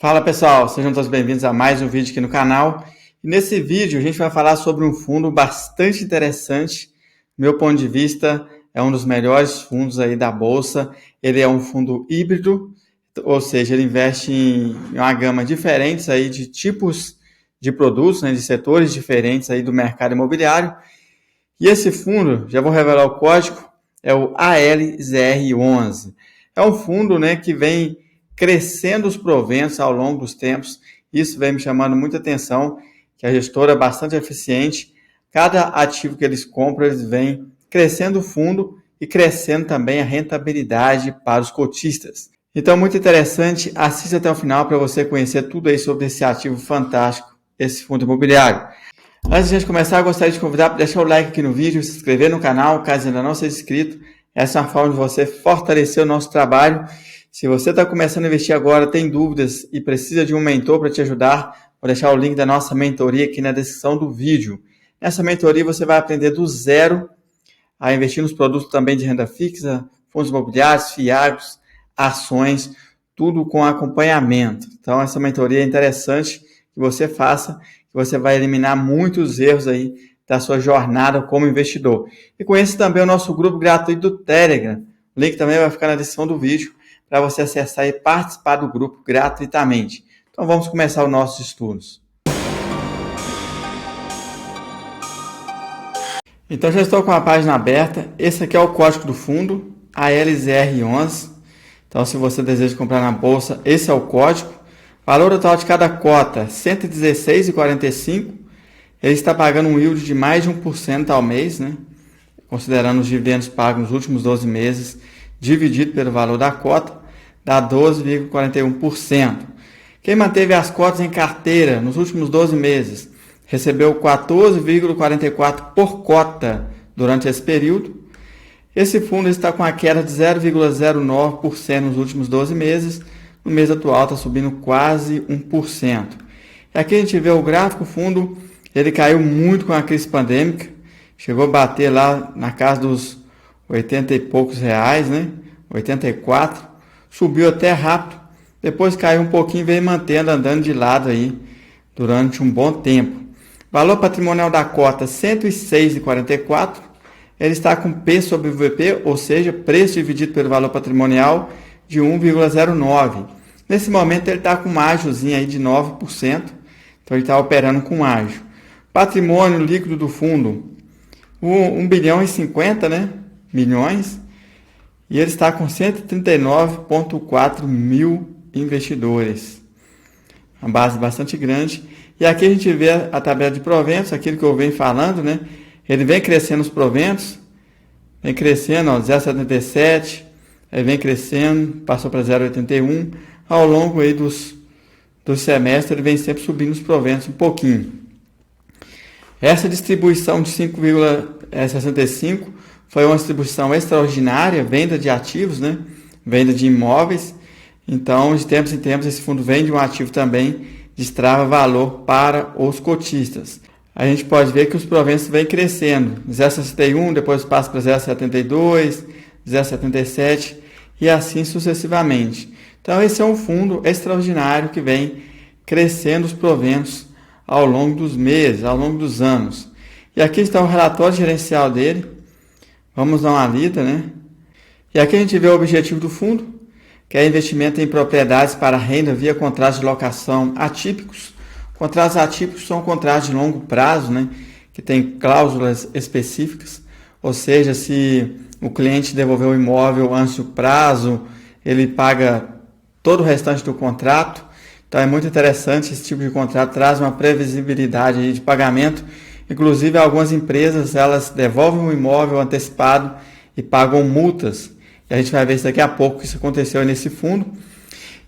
Fala pessoal, sejam todos bem-vindos a mais um vídeo aqui no canal. E nesse vídeo a gente vai falar sobre um fundo bastante interessante. Do meu ponto de vista, é um dos melhores fundos aí da bolsa. Ele é um fundo híbrido, ou seja, ele investe em uma gama diferente aí de tipos de produtos, né, de setores diferentes aí do mercado imobiliário. E esse fundo, já vou revelar o código, é o ALZR11. É um fundo, né, que vem crescendo os proventos ao longo dos tempos. Isso vem me chamando muita atenção, que a gestora é bastante eficiente. Cada ativo que eles compram, eles vêm crescendo o fundo e crescendo também a rentabilidade para os cotistas. Então, muito interessante. Assista até o final para você conhecer tudo aí sobre esse ativo fantástico, esse fundo imobiliário. Antes de a gente começar, eu gostaria de convidar para deixar o like aqui no vídeo, se inscrever no canal, caso ainda não seja inscrito. Essa é uma forma de você fortalecer o nosso trabalho. Se você está começando a investir agora, tem dúvidas e precisa de um mentor para te ajudar, vou deixar o link da nossa mentoria aqui na descrição do vídeo. Nessa mentoria você vai aprender do zero a investir nos produtos também de renda fixa, fundos imobiliários, FIAGs, ações, tudo com acompanhamento. Então essa mentoria é interessante que você faça, que você vai eliminar muitos erros aí da sua jornada como investidor. E conheça também o nosso grupo gratuito do Telegram. O link também vai ficar na descrição do vídeo para você acessar e participar do grupo gratuitamente. Então vamos começar os nossos estudos. Então já estou com a página aberta. Esse aqui é o código do fundo, ALZR11. Então se você deseja comprar na bolsa, esse é o código. Valor total de cada cota, R$ 116,45. Ele está pagando um yield de mais de 1% ao mês, né? Considerando os dividendos pagos nos últimos 12 meses, dividido pelo valor da cota, dá 12,41%. Quem manteve as cotas em carteira nos últimos 12 meses recebeu 14,44% por cota durante esse período. Esse fundo está com a queda de 0,09% nos últimos 12 meses. No mês atual está subindo quase 1%. E aqui a gente vê o gráfico. O fundo ele caiu muito com a crise pandêmica. Chegou a bater lá na casa dos 80 e poucos reais, né? 84. Subiu até rápido, depois caiu um pouquinho e veio mantendo, andando de lado aí durante um bom tempo. Valor patrimonial da cota 106,44. Ele está com P sobre VP, ou seja, preço dividido pelo valor patrimonial de 1,09. Nesse momento ele está com um ágiozinho aí de 9%, então ele está operando com ágio. Patrimônio líquido do fundo, 1 bilhão e 50, né, milhões. E ele está com 139,4 mil investidores. Uma base bastante grande. E aqui a gente vê a tabela de proventos, aquilo que eu venho falando, né? Ele vem crescendo os proventos, vem crescendo, ó, 0,77, ele vem crescendo, passou para 0,81. Ao longo aí do semestre, ele vem sempre subindo os proventos um pouquinho. Essa distribuição de 5,65 foi uma distribuição extraordinária, venda de ativos, né? Venda de imóveis. Então, de tempos em tempos, esse fundo vende um ativo também, destrava valor para os cotistas. A gente pode ver que os proventos vêm crescendo. 0,61, depois passa para 0,72, 0,77 e assim sucessivamente. Então, esse é um fundo extraordinário que vem crescendo os proventos ao longo dos meses, ao longo dos anos. E aqui está o relatório gerencial dele. Vamos dar uma lida, né? E aqui a gente vê o objetivo do fundo, que é investimento em propriedades para renda via contratos de locação atípicos. Contratos atípicos são contratos de longo prazo, né? Que tem cláusulas específicas. Ou seja, se o cliente devolver o imóvel antes do prazo, ele paga todo o restante do contrato. Então é muito interessante esse tipo de contrato, traz uma previsibilidade de pagamento. Inclusive, algumas empresas elas devolvem o imóvel antecipado e pagam multas. E a gente vai ver isso daqui a pouco, que isso aconteceu nesse fundo.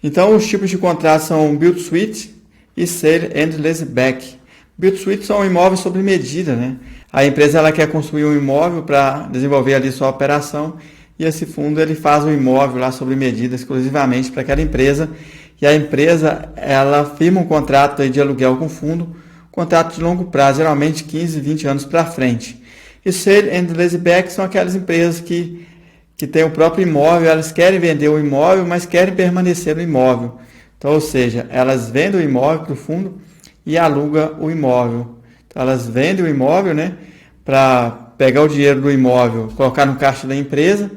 Então, os tipos de contratos são Build Suite e Sale and Leaseback. Build Suite são imóveis sob medida, né? A empresa ela quer construir um imóvel para desenvolver ali sua operação e esse fundo ele faz um imóvel lá sob medida exclusivamente para aquela empresa. E a empresa ela firma um contrato aí de aluguel com o fundo, contrato de longo prazo, geralmente 15, 20 anos para frente. E Sale and Leaseback são aquelas empresas que têm o próprio imóvel, elas querem vender o imóvel, mas querem permanecer no imóvel. Então, ou seja, elas vendem o imóvel para o fundo e alugam o imóvel. Então, elas vendem o imóvel, né, para pegar o dinheiro do imóvel, colocar no caixa da empresa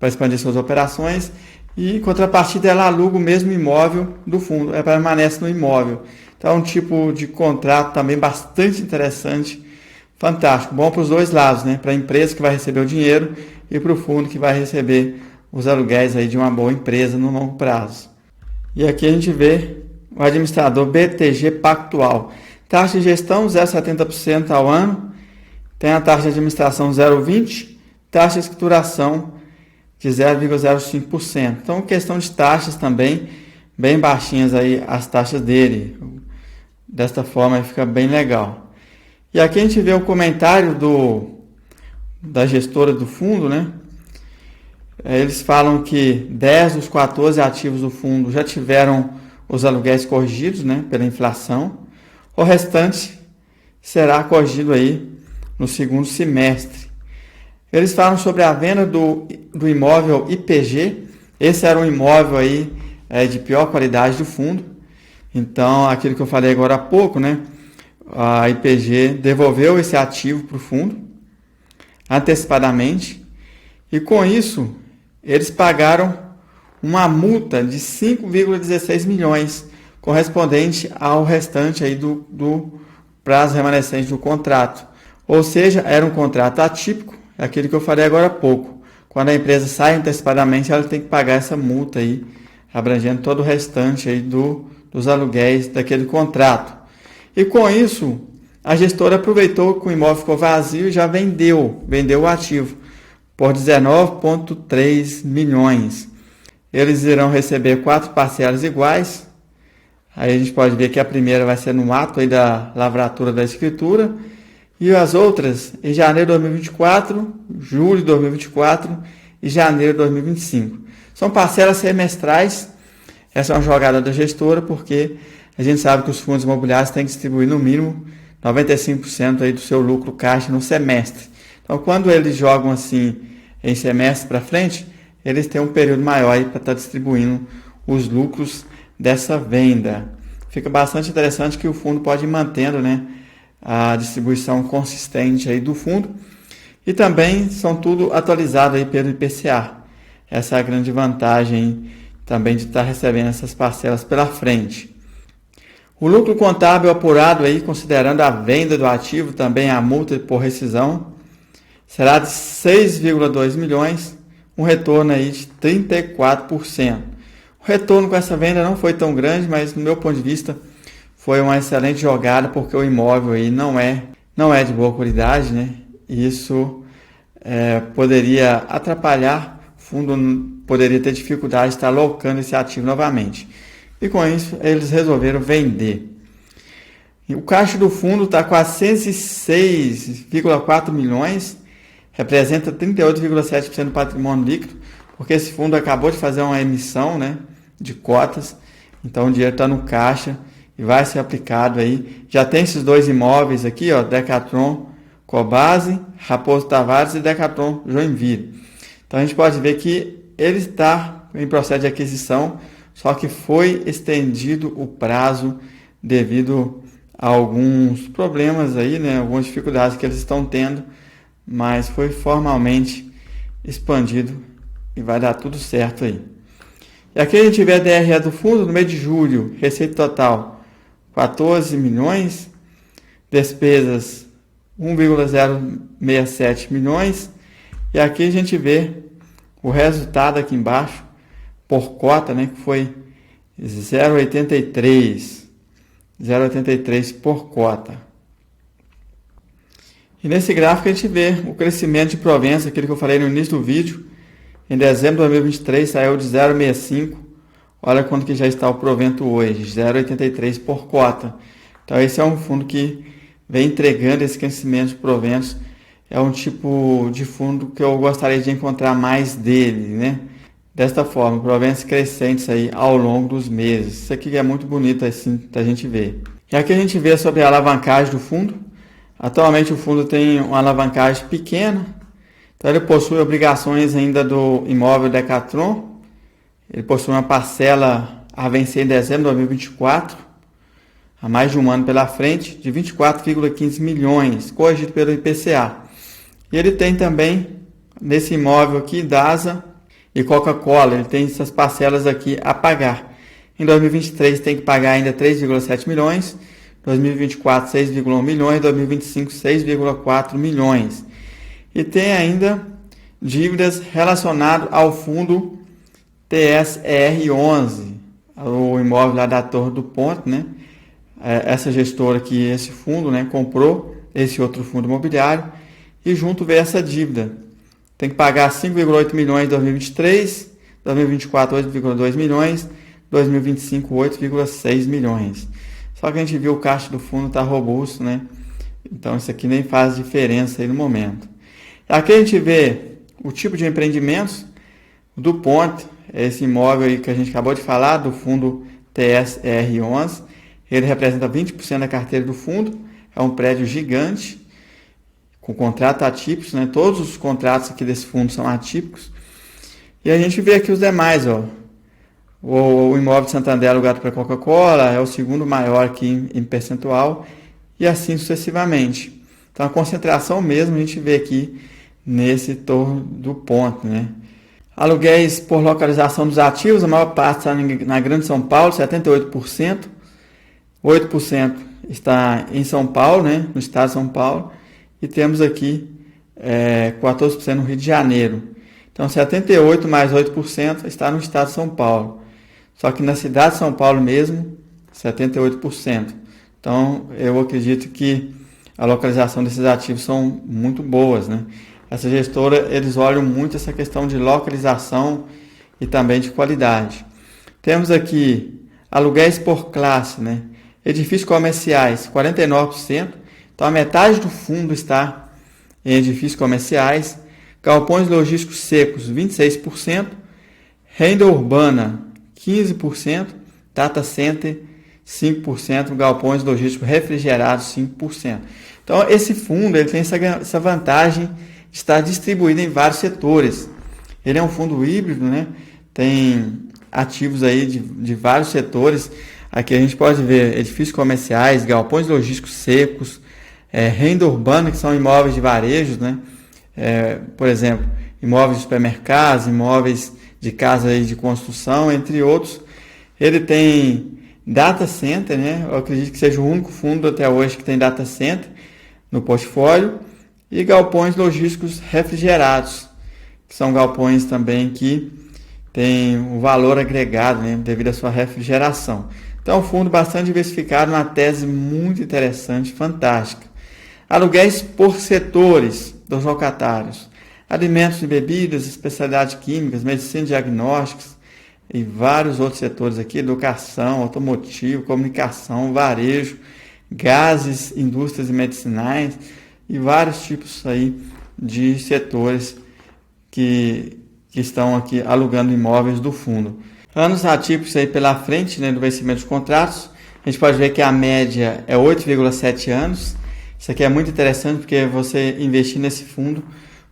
para expandir suas operações e, em contrapartida, ela aluga o mesmo imóvel do fundo, ela permanece no imóvel. Então, é um tipo de contrato também bastante interessante, fantástico, bom para os dois lados, né, para a empresa que vai receber o dinheiro e para o fundo que vai receber os aluguéis aí de uma boa empresa no longo prazo. E aqui a gente vê o administrador BTG Pactual. Taxa de gestão 0,70% ao ano. Tem a taxa de administração 0,20%. Taxa de escrituração de 0,05%. Então, questão de taxas também, bem baixinhas aí as taxas dele. Desta forma fica bem legal. E aqui a gente vê o comentário da gestora do fundo, né? Eles falam que 10 dos 14 ativos do fundo já tiveram os aluguéis corrigidos, né, pela inflação. O restante será corrigido aí no segundo semestre. Eles falam sobre a venda do imóvel IPG. Esse era um imóvel aí de pior qualidade do fundo. Então, aquilo que eu falei agora há pouco, né, a IPG devolveu esse ativo para o fundo antecipadamente. E com isso, eles pagaram uma multa de 5,16 milhões, correspondente ao restante aí do prazo remanescente do contrato. Ou seja, era um contrato atípico, aquele que eu falei agora há pouco. Quando a empresa sai antecipadamente, ela tem que pagar essa multa aí, abrangendo todo o restante aí dos aluguéis daquele contrato. E com isso, a gestora aproveitou que o imóvel ficou vazio e já vendeu o ativo por 19,3 milhões. Eles irão receber 4 parcelas iguais. Aí a gente pode ver que a primeira vai ser no ato aí da lavratura da escritura e as outras em janeiro de 2024, julho de 2024 e janeiro de 2025. São parcelas semestrais. Essa é uma jogada da gestora porque a gente sabe que os fundos imobiliários têm que distribuir no mínimo 95% aí do seu lucro caixa no semestre. Então, quando eles jogam assim em semestre para frente, eles têm um período maior aí para estar distribuindo os lucros dessa venda. Fica bastante interessante que o fundo pode ir mantendo, né, a distribuição consistente aí do fundo e também são tudo atualizado aí pelo IPCA. Essa é a grande vantagem também de estar recebendo essas parcelas pela frente. O lucro contábil apurado aí, considerando a venda do ativo, também a multa por rescisão, será de 6,2 milhões, um retorno aí de 34%. O retorno com essa venda não foi tão grande, mas no meu ponto de vista foi uma excelente jogada, porque o imóvel aí não é de boa qualidade, né? E isso poderia atrapalhar, o fundo poderia ter dificuldade de estar alocando esse ativo novamente. E com isso eles resolveram vender. E o caixa do fundo está com 406,4 milhões, representa 38,7% do patrimônio líquido, porque esse fundo acabou de fazer uma emissão, né, de cotas, então o dinheiro está no caixa e vai ser aplicado aí. Já tem esses dois imóveis aqui, ó, Decathlon Cobase, Raposo Tavares e Decathlon Joinville. Então a gente pode ver que ele está em processo de aquisição, só que foi estendido o prazo devido a alguns problemas aí, né, algumas dificuldades que eles estão tendo, mas foi formalmente expandido e vai dar tudo certo aí. E aqui a gente vê a DRE do fundo no mês de julho, receita total 14 milhões, despesas 1,067 milhões, e aqui a gente vê o resultado aqui embaixo, por cota, né, que foi 0,83 por cota. E nesse gráfico a gente vê o crescimento de provença, aquilo que eu falei no início do vídeo. Em dezembro de 2023 saiu de 0,65. Olha quanto que já está o provento hoje, 0,83 por cota. Então esse é um fundo que vem entregando esse crescimento de proventos. É um tipo de fundo que eu gostaria de encontrar mais dele, né? Desta forma, proventos crescentes aí ao longo dos meses. Isso aqui é muito bonito assim da gente ver. E aqui a gente vê sobre a alavancagem do fundo. Atualmente o fundo tem uma alavancagem pequena, então ele possui obrigações ainda do imóvel Decathlon, ele possui uma parcela a vencer em dezembro de 2024, há mais de um ano pela frente, de 24,15 milhões, corrigido pelo IPCA. E ele tem também, nesse imóvel aqui, DASA e Coca-Cola, ele tem essas parcelas aqui a pagar. Em 2023 tem que pagar ainda 3,7 milhões, 2024 6,1 milhões, 2025 6,4 milhões. E tem ainda dívidas relacionadas ao fundo TSR11, o imóvel lá da Torre do Ponto, né? Essa gestora aqui, esse fundo, né, comprou esse outro fundo imobiliário e junto veio essa dívida. Tem que pagar 5,8 milhões em 2023, 2024 8,2 milhões, 2025 8,6 milhões. Só que a gente viu o caixa do fundo está robusto, né? Então isso aqui nem faz diferença aí no momento. Aqui a gente vê o tipo de empreendimentos do Ponte, esse imóvel aí que a gente acabou de falar, do fundo TSR11. Ele representa 20% da carteira do fundo, é um prédio gigante, com contrato atípicos, né? Todos os contratos aqui desse fundo são atípicos. E a gente vê aqui os demais, ó. O imóvel de Santander alugado para Coca-Cola é o segundo maior aqui em percentual, e assim sucessivamente. Então a concentração mesmo a gente vê aqui nesse Torre do Ponto, né? Aluguéis por localização dos ativos, a maior parte está na Grande São Paulo, 78%. 8% está em São Paulo, né, no estado de São Paulo, e temos aqui 14% no Rio de Janeiro. Então, 78% mais 8% está no estado de São Paulo. Só que na cidade de São Paulo mesmo, 78%. Então, eu acredito que a localização desses ativos são muito boas, né? Essa gestora, eles olham muito essa questão de localização e também de qualidade. Temos aqui aluguéis por classe, né? Edifícios comerciais, 49%. Então, a metade do fundo está em edifícios comerciais. Galpões logísticos secos, 26%. Renda urbana, 15%. Data center, 5%. Galpões logísticos refrigerados, 5%. Então, esse fundo ele tem essa vantagem de estar distribuído em vários setores. Ele é um fundo híbrido, né? Tem ativos aí de vários setores. Aqui a gente pode ver edifícios comerciais, galpões logísticos secos, renda urbana, que são imóveis de varejo, né? Por exemplo, imóveis de supermercados, imóveis de casa aí de construção, entre outros. Ele tem data center, né? Eu acredito que seja o único fundo até hoje que tem data center no portfólio. E galpões logísticos refrigerados, que são galpões também que têm um valor agregado, né, devido à sua refrigeração. Então, é um fundo bastante diversificado, uma tese muito interessante, fantástica. Aluguéis por setores dos locatários. Alimentos e bebidas, especialidades químicas, medicina e diagnósticos e vários outros setores aqui, educação, automotivo, comunicação, varejo, gases, indústrias e medicinais e vários tipos aí de setores que estão aqui alugando imóveis do fundo. Anos atípicos aí pela frente, né, do vencimento dos contratos. A gente pode ver que a média é 8,7 anos. Isso aqui é muito interessante porque você investir nesse fundo,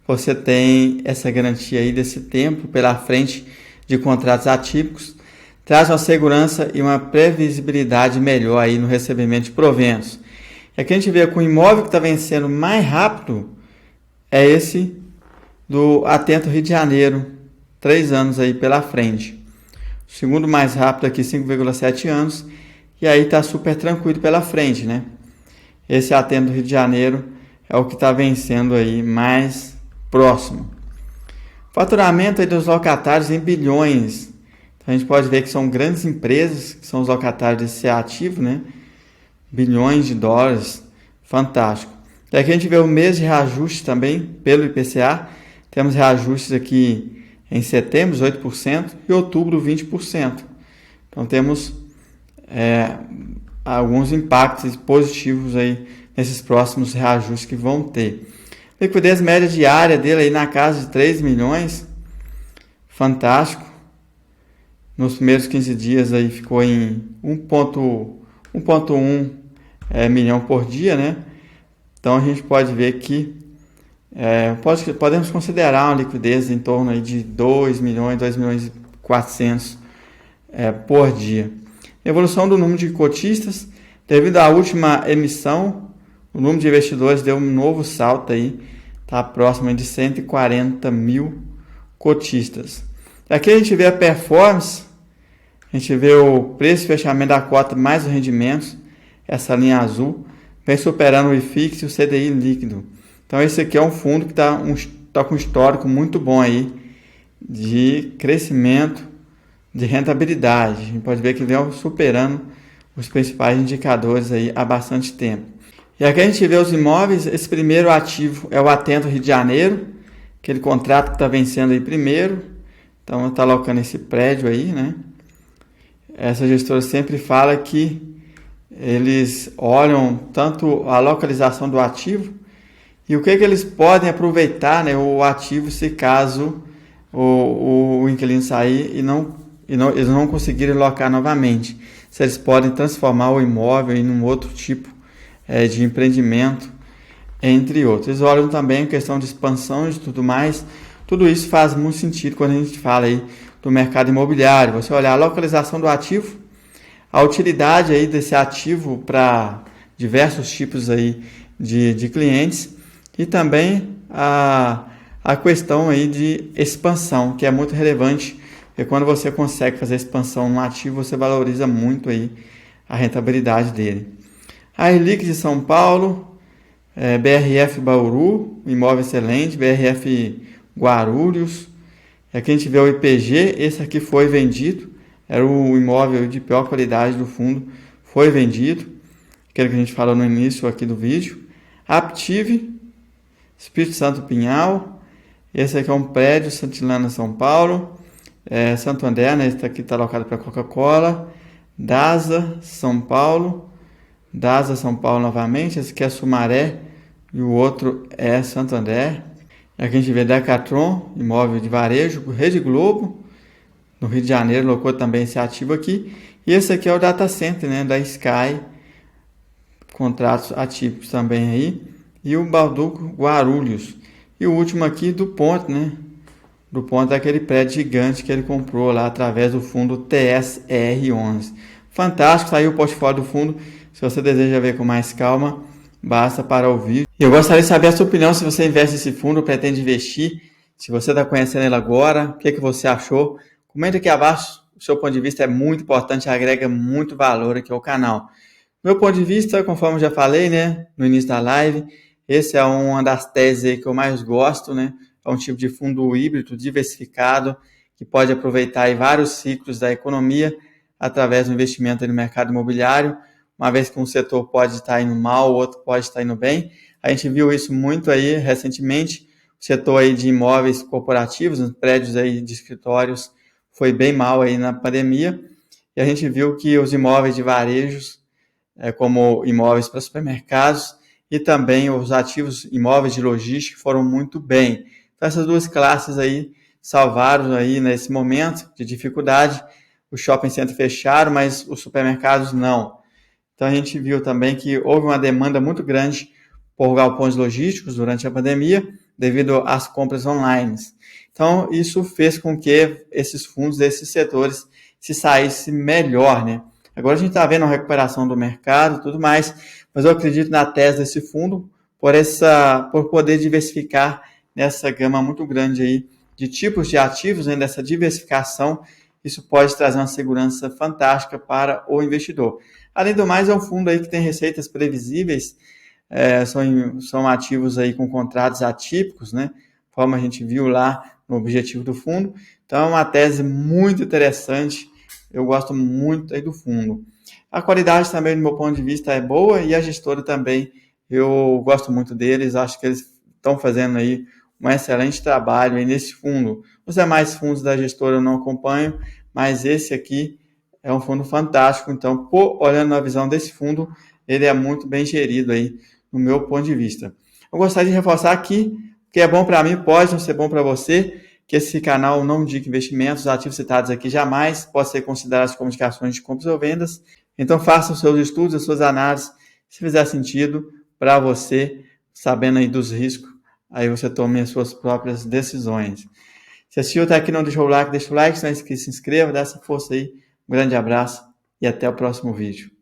você tem essa garantia aí desse tempo pela frente de contratos atípicos. Traz uma segurança e uma previsibilidade melhor aí no recebimento de proventos. E aqui a gente vê que o imóvel que está vencendo mais rápido é esse do Atento Rio de Janeiro, 3 anos aí pela frente. O segundo mais rápido aqui, 5,7 anos. E aí está super tranquilo pela frente, né? Esse Atento Rio de Janeiro é o que está vencendo aí mais próximo. Faturamento aí dos locatários em bilhões. Então a gente pode ver que são grandes empresas, que são os locatários desse ativo, né? Bilhões de dólares. Fantástico. E aqui a gente vê o mês de reajuste também pelo IPCA. Temos reajustes aqui em setembro, 8%, e outubro, 20%. Então, temos alguns impactos positivos aí nesses próximos reajustes que vão ter. Liquidez média diária dele aí na casa de 3 milhões. Fantástico. Nos primeiros 15 dias aí ficou em 1,1 milhão por dia, né? Então, a gente pode ver que podemos considerar uma liquidez em torno aí de 2 milhões, 2 milhões e 400 por dia. Evolução do número de cotistas. Devido à última emissão, o número de investidores deu um novo salto aí, está próximo de 140 mil cotistas. Aqui a gente vê a performance, a gente vê o preço de fechamento da cota mais os rendimentos, essa linha azul, vem superando o IFIX e o CDI líquido. Então esse aqui é um fundo que está com um histórico muito bom aí de crescimento, de rentabilidade. A gente pode ver que vem superando os principais indicadores aí há bastante tempo. E aqui a gente vê os imóveis. Esse primeiro ativo é o Atento Rio de Janeiro, aquele contrato que está vencendo aí primeiro. Então está alocando esse prédio aí, né? Essa gestora sempre fala que eles olham tanto a localização do ativo e o que eles podem aproveitar, né, o ativo, se caso o inquilino sair e eles não conseguirem locar novamente. Se eles podem transformar o imóvel em um outro tipo de empreendimento, entre outros. Eles olham também a questão de expansão e tudo mais. Tudo isso faz muito sentido quando a gente fala aí do mercado imobiliário. Você olhar a localização do ativo, a utilidade aí desse ativo para diversos tipos aí de clientes e também a questão aí de expansão, que é muito relevante, porque quando você consegue fazer expansão no ativo, você valoriza muito aí a rentabilidade dele. A Relix de São Paulo, BRF Bauru, imóvel excelente, BRF Guarulhos. Aqui a gente vê o IPG, esse aqui foi vendido, era o imóvel de pior qualidade do fundo, foi vendido, aquele que a gente falou no início aqui do vídeo. Aptive, Espírito Santo Pinhal, esse aqui é um prédio, Santilana, São Paulo. Santo André, né, esse aqui está alocado para Coca-Cola. DASA, São Paulo. DASA, São Paulo novamente, esse aqui é Sumaré e o outro é Santo André. Aqui a gente vê Decathlon, imóvel de varejo, Rede Globo, no Rio de Janeiro, colocou também esse ativo aqui. E esse aqui é o Data Center, né, da Sky, contratos atípicos também aí. E o Balduco Guarulhos. E o último aqui, do Ponto, né? Do Ponto é aquele prédio gigante que ele comprou lá através do fundo TSR11. Fantástico, saiu o portfólio do fundo. Se você deseja ver com mais calma, basta parar o vídeo. Eu gostaria de saber a sua opinião se você investe nesse fundo, pretende investir. Se você está conhecendo ele agora, o que você achou? Comenta aqui abaixo, o seu ponto de vista é muito importante, agrega muito valor aqui ao canal. Meu ponto de vista, conforme eu já falei, né, no início da live, esse é uma das teses aí que eu mais gosto, né? É um tipo de fundo híbrido, diversificado, que pode aproveitar aí vários ciclos da economia através do investimento no mercado imobiliário, uma vez que um setor pode estar indo mal, o outro pode estar indo bem. A gente viu isso muito aí recentemente, o setor aí de imóveis corporativos, os prédios aí de escritórios, foi bem mal aí na pandemia, e a gente viu que os imóveis de varejos, como imóveis para supermercados, e também os ativos imóveis de logística foram muito bem. Então essas duas classes aí salvaram aí nesse momento de dificuldade. Os shopping centers fecharam, mas os supermercados não. Então a gente viu também que houve uma demanda muito grande por galpões logísticos durante a pandemia, devido às compras online. Então isso fez com que esses fundos, esses setores, se saíssem melhor, né? Agora a gente está vendo a recuperação do mercado e tudo mais, mas eu acredito na tese desse fundo por poder diversificar nessa gama muito grande aí de tipos de ativos, né, dessa diversificação. Isso pode trazer uma segurança fantástica para o investidor. Além do mais, é um fundo aí que tem receitas previsíveis, são ativos aí com contratos atípicos, né, como a gente viu lá no objetivo do fundo. Então é uma tese muito interessante. Eu gosto muito aí do fundo. A qualidade também, do meu ponto de vista, é boa e a gestora também, eu gosto muito deles. Acho que eles estão fazendo aí um excelente trabalho aí nesse fundo. Os demais fundos da gestora eu não acompanho, mas esse aqui é um fundo fantástico. Então, olhando na visão desse fundo, ele é muito bem gerido aí, no meu ponto de vista. Eu gostaria de reforçar aqui, que é bom para mim, pode não ser bom para você, que esse canal não indica investimentos, os ativos citados aqui jamais podem ser considerados como indicações de compras ou vendas. Então faça os seus estudos, as suas análises, se fizer sentido para você, sabendo aí dos riscos, aí você tome as suas próprias decisões. Se assistiu até aqui, não deixou o like, deixa o like, se não é inscrito, se inscreva, dá essa força aí Um grande abraço e até o próximo vídeo.